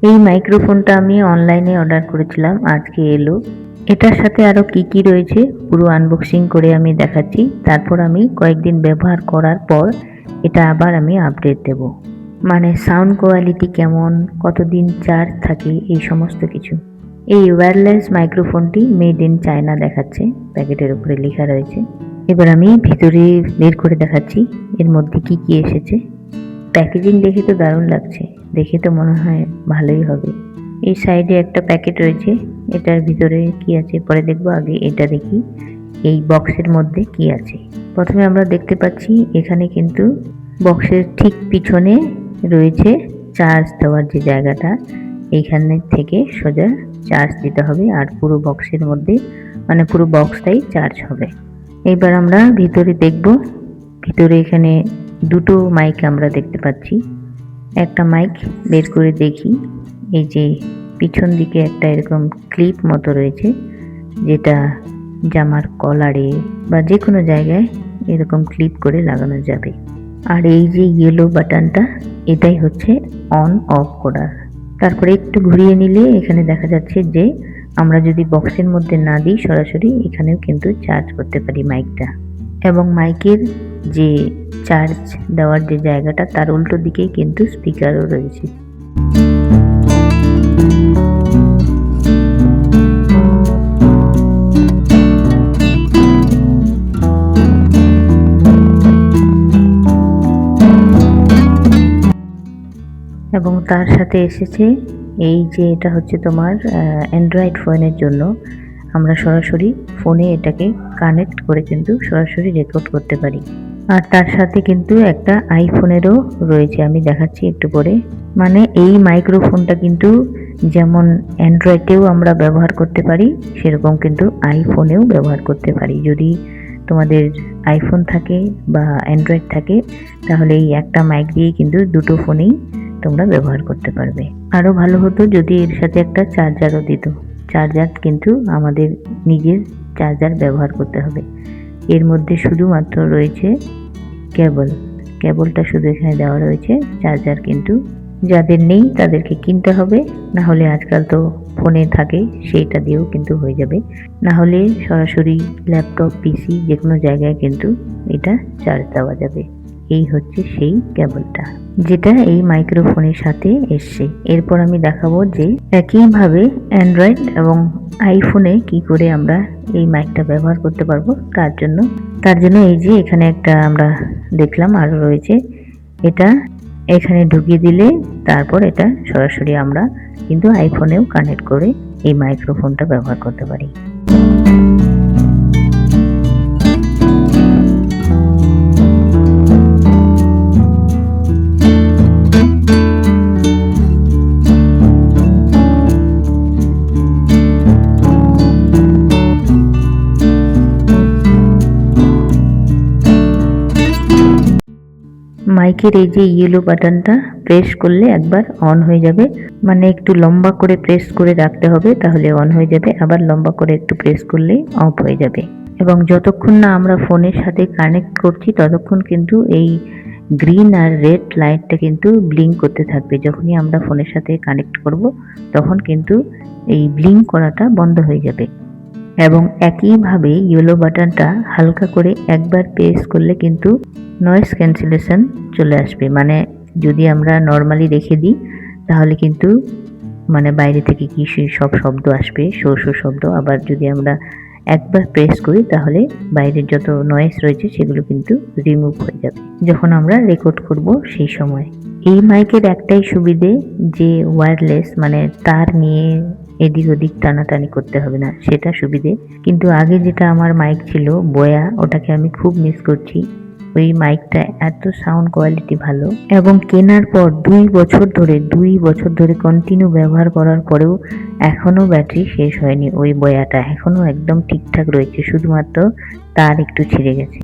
এই মাইক্রোফোনটা আমি অনলাইনে অর্ডার করেছিলাম, আজকে এলো। এটার সাথে আরো কি কি রয়েছে পুরো আনবক্সিং করে আমি দেখাচ্ছি। তারপর আমি কয়েকদিন ব্যবহার করার পর এটা আবার আমি আপডেট দেব। মানে সাউন্ড কোয়ালিটি কেমন, কতদিন চার্জ থাকে, এই সমস্ত কিছু। এই ওয়্যারলেস মাইক্রোফোনটি মেড ইন চায়না দেখাচ্ছে, প্যাকেটের উপরে লেখা রয়েছে। এবার আমি ভিতরে বের করে দেখাচ্ছি এর মধ্যে কি কি এসেছে। প্যাকেজিং দেখে তো দারুণ লাগছে, দেখে তো মনে হয় ভালোই হবে। এই সাইডে একটা প্যাকেট রয়েছে, এটার ভিতরে কি আছে পরে দেখবো, আগে এটা দেখি এই বক্সের মধ্যে কি আছে। প্রথমে আমরা দেখতে পাচ্ছি এখানে কিন্তু বক্সের ঠিক পিছনে রয়েছে চার্জ দেওয়ার যে জায়গাটা, এইখানে থেকে সোজা চার্জ দিতে হবে আর পুরো বক্সের মধ্যে মানে পুরো বক্সটাই চার্জ হবে। এইবার আমরা ভিতরে দেখব। ভিতরে এখানে দুটো মাইক আমরা দেখতে পাচ্ছি। একটা মাইক বের করে দেখি, এই যে পিছন দিকে একটা এরকম ক্লিপ মতো রয়েছে, যেটা জামার কলারে বা যে কোনো জায়গায় এরকম ক্লিপ করে লাগানো যাবে। আর এই যে ইয়েলো বাটনটা, এটাই হচ্ছে অন অফ করার। তারপরে একটু ঘুরিয়ে নিলে এখানে দেখা যাচ্ছে যে আমরা যদি বক্সের মধ্যে না দিই, সরাসরি এখানেও কিন্তু চার্জ করতে পারি মাইকটা। এবং মাইকের যে চার্জ দেওয়ার যে জায়গাটা, তার উল্টো দিকেই কিন্তু স্পিকারও রয়েছে। এবং তার সাথে এসেছে এই যে এটা হচ্ছে তোমার অ্যান্ড্রয়েড ফোনের জন্য আমরা সরাসরি ফোনে এটাকে কানেক্ট করে কিন্তু সরাসরি রেকর্ড করতে পারি। আর তার সাথে কিন্তু একটা আইফোনেরও রয়েছে, আমি দেখাচ্ছি একটু পরে। মানে এই মাইক্রোফোনটা কিন্তু যেমন অ্যান্ড্রয়েডেও আমরা ব্যবহার করতে পারি, সেরকম কিন্তু আইফোনেও ব্যবহার করতে পারি। যদি তোমাদের আইফোন থাকে বা অ্যান্ড্রয়েড থাকে, তাহলে এই একটা মাইক দিয়েই কিন্তু দুটো ফোনেই তোমরা ব্যবহার করতে পারবে। আরও ভালো হতো যদি এর সাথে একটা চার্জারও দিত। চার্জার কিন্তু আমাদের নিজের চার্জার ব্যবহার করতে হবে। এর মধ্যে শুধুমাত্র রয়েছে কেবলটা শুধু এখানে দেওয়া রয়েছে, চার্জার কিন্তু যাদের নেই তাদেরকে কিনতে হবে। না হলে আজকাল তো ফোনে থাকে, সেইটা দিয়েও কিন্তু হয়ে যাবে। না হলে সরাসরি ল্যাপটপ, পিসি যে কোনো জায়গায় কিন্তু এটা চার্জ দেওয়া যাবে। এই হচ্ছে সেই কেবলটা যেটা এই মাইক্রোফোনের সাথে এসছে। এরপর আমি দেখাবো যে একইভাবে অ্যান্ড্রয়েড এবং আইফোনে কি করে আমরা এই মাইকটা ব্যবহার করতে পারবো। তার জন্য এই যে এখানে একটা আমরা দেখলাম আরো রয়েছে, এটা এখানে ঢুকিয়ে দিলে তারপর এটা সরাসরি আমরা কিন্তু আইফোনেও কানেক্ট করে এই মাইক্রোফোনটা ব্যবহার করতে পারি। মাইকের এই যে ইয়েলো বাটনটা প্রেস করলে একবার অন হয়ে যাবে, মানে একটু লম্বা করে প্রেস করে রাখতে হবে, তাহলে অন হয়ে যাবে। আবার লম্বা করে একটু প্রেস করলেই অফ হয়ে যাবে। এবং যতক্ষণ না আমরা ফোনের সাথে কানেক্ট করছি ততক্ষণ কিন্তু এই গ্রিন আর রেড লাইটটা কিন্তু ব্লিঙ্ক করতে থাকবে। যখনই আমরা ফোনের সাথে কানেক্ট করব তখন কিন্তু এই ব্লিঙ্ক করাটা বন্ধ হয়ে যাবে। এবং একইভাবে ইয়েলো বাটনটা হালকা করে একবার প্রেস করলে কিন্তু নয়েজ ক্যান্সেলেশন চলে আসবে। মানে যদি আমরা নর্মালি রেখে দিই তাহলে কিন্তু মানে বাইরে থেকে কি সব শব্দ আসবে, শো শো শব্দ। আবার যদি আমরা একবার প্রেস করি তাহলে বাইরের যত নয়েজ রয়েছে সেগুলো কিন্তু রিমুভ হয়ে যাবে যখন আমরা রেকর্ড করব সেই সময়। এই মাইকের একটাই সুবিধে যে ওয়্যারলেস, মানে তার নিয়ে এদিক ওদিক টানাটানি করতে হবে না, সেটা সুবিধে। কিন্তু আগে যেটা আমার মাইক ছিল বয়া, ওটাকে আমি খুব মিস করছি। ওই মাইকটা এত সাউন্ড কোয়ালিটি ভালো, এবং কেনার পর 2 বছর ধরে কন্টিনিউ ব্যবহার করার পরেও এখনো ব্যাটারি শেষ হয়নি। ওই বয়াটা এখনো একদম ঠিকঠাক রয়েছে, শুধুমাত্র তার একটু ছিঁড়ে গেছে।